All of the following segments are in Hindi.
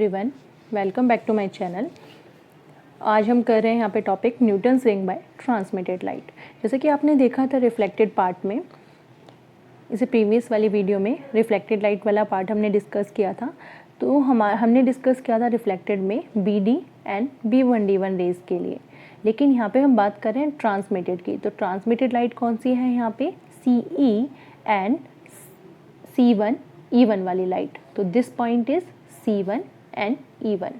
Everyone, welcome back to my channel. आज हम कर रहे हैं यहाँ पे topic Newton's ring by transmitted light. जैसे कि आपने देखा था रिफ्लेक्टेड पार्ट में, इसे प्रीवियस वाली वीडियो में रिफ्लेक्टेड लाइट वाला पार्ट हमने डिस्कस किया था। तो हमने डिस्कस किया था रिफ्लेक्टेड में BD एंड B1D1 रेज के लिए, लेकिन यहाँ पे हम बात कर रहे हैं ट्रांसमिटेड की। तो ट्रांसमिटेड लाइट कौन सी है यहाँ पे? CE एंड C1 E1 वाली लाइट। तो this point is C1 and E1।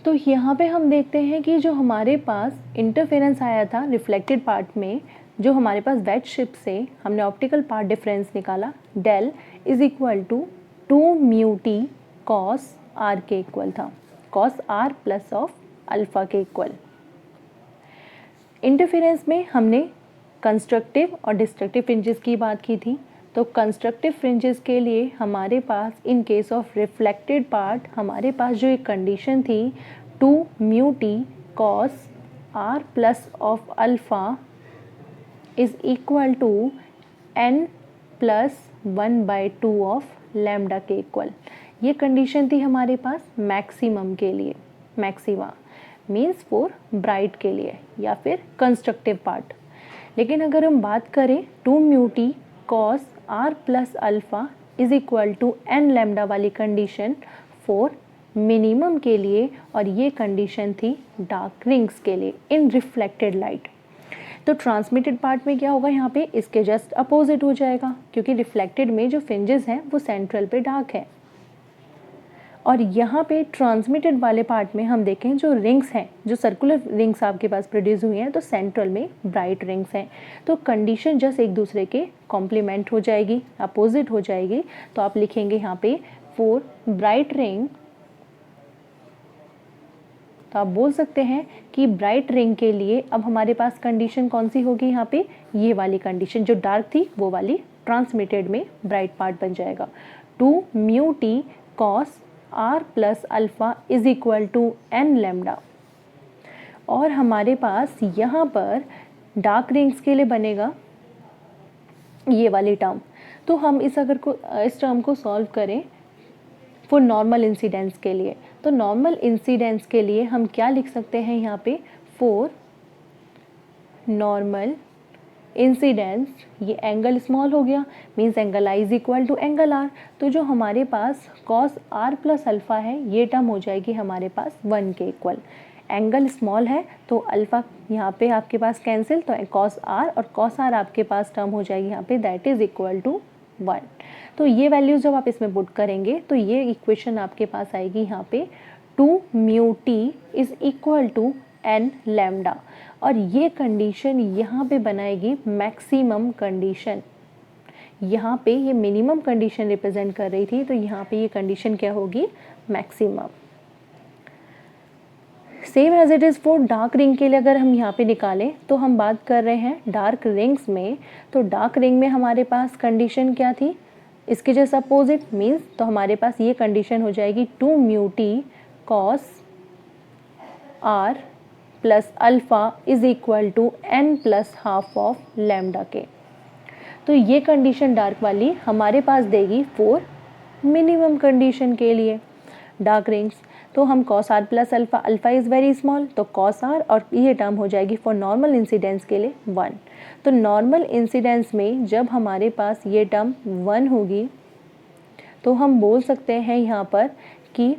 तो यहाँ पे हम देखते हैं कि जो हमारे पास इंटरफेरेंस आया था रिफ्लेक्टेड पार्ट में, जो हमारे पास वेट शिप से हमने ऑप्टिकल पार्ट डिफरेंस निकाला, del is equal to 2 mu t cos r के इक्वल था, cos r plus of alpha के इक्वल। इंटरफेरेंस में हमने कंस्ट्रक्टिव और डिस्ट्रक्टिव फ्रिंजेस की बात की थी। तो कंस्ट्रक्टिव फ्रिंजेस के लिए हमारे पास in case of reflected part हमारे पास जो एक कंडीशन थी 2 mu t cos r plus of alpha is equal to n plus 1/2 of lambda के इक्वल। ये कंडीशन थी हमारे पास मैक्सिमम के लिए, मैक्सिमा मीन्स फॉर ब्राइट के लिए या फिर कंस्ट्रक्टिव पार्ट। लेकिन अगर हम बात करें 2 mu t cos r plus alpha is equal to n lambda वाली कंडीशन फॉर मिनिमम के लिए, और ये कंडीशन थी डार्क रिंग्स के लिए इन रिफ्लेक्टेड लाइट। तो ट्रांसमिटेड पार्ट में क्या होगा? यहाँ पे इसके जस्ट अपोजिट हो जाएगा, क्योंकि रिफ्लेक्टेड में जो फ्रिंजेस हैं वो सेंट्रल पे डार्क है, और यहाँ पे ट्रांसमिटेड वाले पार्ट में हम देखें जो रिंग्स हैं, जो सर्कुलर रिंग्स आपके पास प्रोड्यूस हुई हैं, तो सेंट्रल में ब्राइट रिंग्स हैं। तो कंडीशन जस्ट एक दूसरे के कॉम्प्लीमेंट हो जाएगी, अपोजिट हो जाएगी। तो आप लिखेंगे यहाँ पे फॉर ब्राइट रिंग, तो आप बोल सकते हैं कि ब्राइट रिंग के लिए अब हमारे पास कंडीशन कौन सी होगी? यहाँ पे ये वाली कंडीशन, जो डार्क थी वो वाली ट्रांसमिटेड में ब्राइट पार्ट बन जाएगा। 2 mu t cos r plus alpha is equal to n lambda, और हमारे पास यहाँ पर डार्क रिंग्स के लिए बनेगा ये वाली टर्म। तो हम इस टर्म को सॉल्व करें फॉर नॉर्मल इंसिडेंस के लिए, तो नॉर्मल इंसिडेंस के लिए हम क्या लिख सकते हैं यहाँ पे? फॉर नॉर्मल इंसिडेंस, ये एंगल स्मॉल हो गया, means angle I is equal to angle r. तो जो हमारे पास कॉस आर प्लस अल्फ़ा है, ये टर्म हो जाएगी हमारे पास 1 के इक्वल। एंगल स्मॉल है तो अल्फ़ा यहाँ पे आपके पास कैंसिल, तो कॉस आर और कॉस आर आपके पास टर्म हो जाएगी यहाँ पे, दैट इज इक्वल टू 1। तो ये वैल्यूज जब आप इसमें पुट करेंगे तो ये इक्वेशन आपके पास आएगी यहाँ पे 2 mu t is equal to n lambda, और ये कंडीशन यहाँ पे बनाएगी मैक्सिमम कंडीशन। यहाँ पे ये मिनिमम कंडीशन रिप्रेजेंट कर रही थी, तो यहाँ पे ये कंडीशन क्या होगी? Maximum. Same as it is for dark ring के लिए अगर हम यहाँ पे निकालें, तो हम बात कर रहे हैं डार्क रिंग्स में। तो डार्क रिंग में हमारे पास कंडीशन क्या थी? इसके जैसे अपोजिट मीन्स, तो हमारे पास ये कंडीशन हो जाएगी 2 mu t cos r plus alpha is equal to n plus half of lambda के। तो ये कंडीशन डार्क वाली हमारे पास देगी फॉर मिनिमम कंडीशन के लिए डार्क रिंग्स। तो हम cos r plus alpha, alpha is very small, तो कॉस आर, और ये टर्म हो जाएगी फॉर नॉर्मल इंसिडेंस के लिए 1। तो नॉर्मल इंसिडेंस में जब हमारे पास ये टर्म 1 होगी, तो हम बोल सकते हैं यहाँ पर कि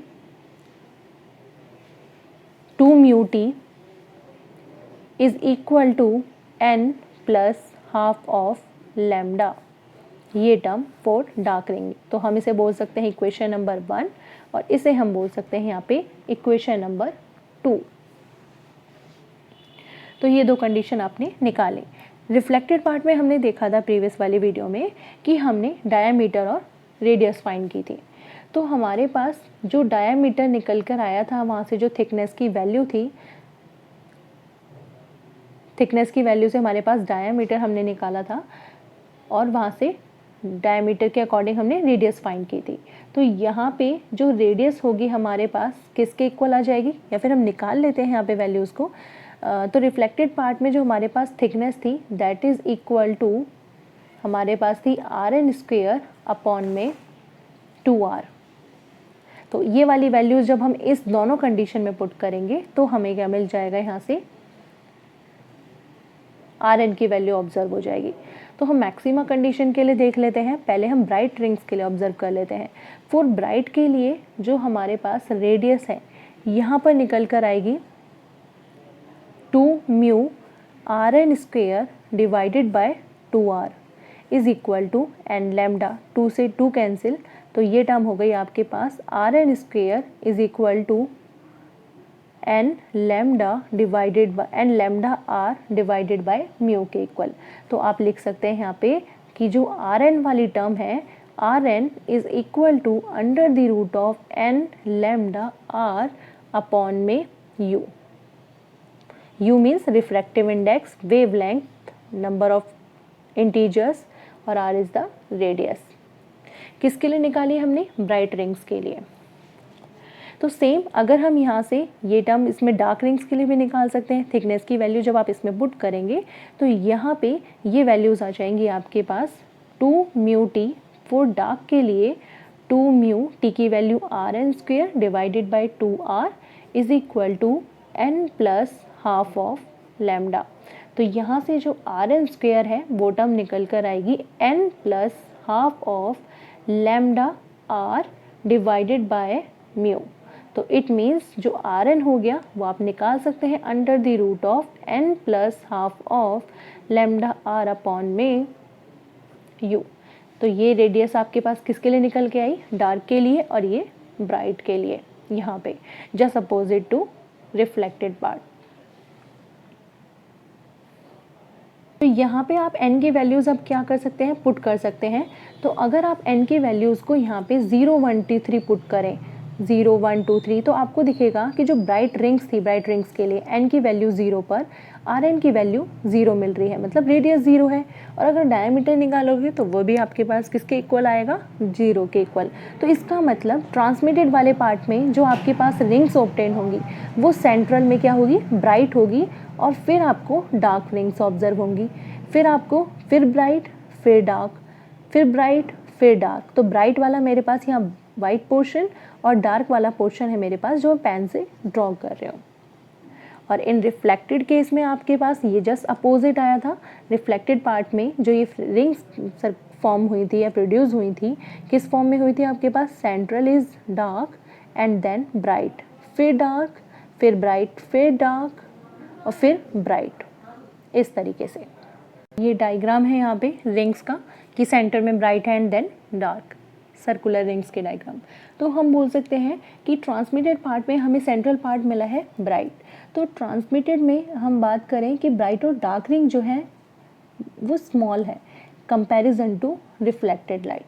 2 mu t is equal to n plus half of lambda, ये टर्म फॉर डार्क रिंग। तो हम इसे बोल सकते हैं इक्वेशन नंबर 1, और इसे हम बोल सकते हैं यहाँ पे इक्वेशन नंबर 2। तो ये दो कंडीशन आपने निकाले। रिफ्लेक्टेड पार्ट में हमने देखा था प्रीवियस वाली वीडियो में कि हमने डायामीटर और रेडियस फाइंड की थी। तो हमारे पास जो डायामीटर निकल कर आया था, वहाँ से जो थिकनेस की वैल्यू थी, थिकनेस की वैल्यू से हमारे पास डायामीटर हमने निकाला था, और वहाँ से डायमीटर के अकॉर्डिंग हमने रेडियस फाइंड की थी। तो यहाँ पे जो रेडियस होगी हमारे पास किसके इक्वल आ जाएगी, या फिर हम निकाल लेते हैं यहाँ पे वैल्यूज़ को। तो रिफ्लेक्टेड पार्ट में जो हमारे पास थिकनेस थी दैट इज़ इक्वल टू हमारे पास थी RN² अपॉन में 2R। तो ये वाली वैल्यूज जब हम इस दोनों कंडीशन में पुट करेंगे तो हमें क्या मिल जाएगा, यहाँ से Rn की वैल्यू ऑब्जर्व हो जाएगी। तो हम मैक्सिमा कंडीशन के लिए देख लेते हैं, पहले हम ब्राइट रिंग्स के लिए ऑब्जर्व कर लेते हैं। फॉर ब्राइट के लिए जो हमारे पास रेडियस है यहाँ पर निकल कर आएगी 2 mu Rn square divided by 2r is equal to n lambda, 2 से 2 कैंसिल, तो ये टर्म हो गई आपके पास Rn square is equal to n lambda divided by n lambda r divided by mu के इक्वल। तो आप लिख सकते हैं यहाँ पे कि जो Rn वाली टर्म है Rn is equal to under the root of n lambda r upon में u। u means refractive index, wavelength, number of integers और r इज द रेडियस। किसके लिए निकाली हमने, ब्राइट रिंग्स के लिए। तो सेम अगर हम यहाँ से ये टर्म इसमें डार्क रिंग्स के लिए भी निकाल सकते हैं। थिकनेस की वैल्यू जब आप इसमें पुट करेंगे तो यहाँ पे ये वैल्यूज़ आ जाएंगी आपके पास 2 म्यू टी फॉर डार्क के लिए 2 म्यू टी की value Rn square divided by 2r is equal to n plus half of lambda. तो यहाँ से जो Rn स्क्वेयर है वो टर्म निकल कर आएगी n plus half of lambda r divided by mu. तो इट मीन्स जो Rn हो गया वो आप निकाल सकते हैं under the root of n plus half of lambda r upon में u। तो ये रेडियस आपके पास किसके लिए निकल के आई, डार्क के लिए, और ये ब्राइट के लिए यहाँ पे just opposite to reflected part. तो यहाँ पे आप n की वैल्यूज़ अब क्या कर सकते हैं, पुट कर सकते हैं। तो अगर आप n की वैल्यूज़ को यहाँ पे 0 1 2 3 पुट करें, 0 1 2 3, तो आपको दिखेगा कि जो ब्राइट रिंग्स थी, ब्राइट रिंग्स के लिए n की वैल्यू 0 पर Rn की वैल्यू 0 मिल रही है, मतलब रेडियस 0 है। और अगर डायमीटर निकालोगे तो वो भी आपके पास किसके इक्वल आएगा, 0 के इक्वल। तो इसका मतलब ट्रांसमिटेड वाले पार्ट में जो आपके पास रिंग्स ऑब्टेन होंगी वो सेंट्रल में क्या होगी, ब्राइट होगी, और फिर आपको डार्क रिंग्स ऑब्जर्व होंगी, फिर आपको फिर ब्राइट, फिर डार्क, फिर ब्राइट, फिर डार्क। तो ब्राइट वाला मेरे पास यहाँ वाइट पोर्शन और डार्क वाला पोर्शन है मेरे पास जो पेन से ड्रॉ कर रहे हो। और इन रिफ्लेक्टेड केस में आपके पास ये जस्ट अपोजिट आया था। रिफ्लेक्टेड पार्ट में जो ये रिंग्स फॉर्म हुई थी या प्रोड्यूस हुई थी, किस फॉर्म में हुई थी आपके पास, central is dark and then bright, फिर डार्क, फिर ब्राइट, फिर डार्क और फिर ब्राइट, इस तरीके से। ये डायग्राम है यहाँ पे रिंग्स का कि सेंटर में ब्राइट है and then dark, circular rings के डायग्राम। तो हम बोल सकते हैं कि ट्रांसमिटेड पार्ट में हमें सेंट्रल पार्ट मिला है ब्राइट। तो ट्रांसमिटेड में हम बात करें कि ब्राइट और डार्क रिंग जो है वो स्मॉल है कंपैरिजन टू रिफ्लेक्टेड लाइट।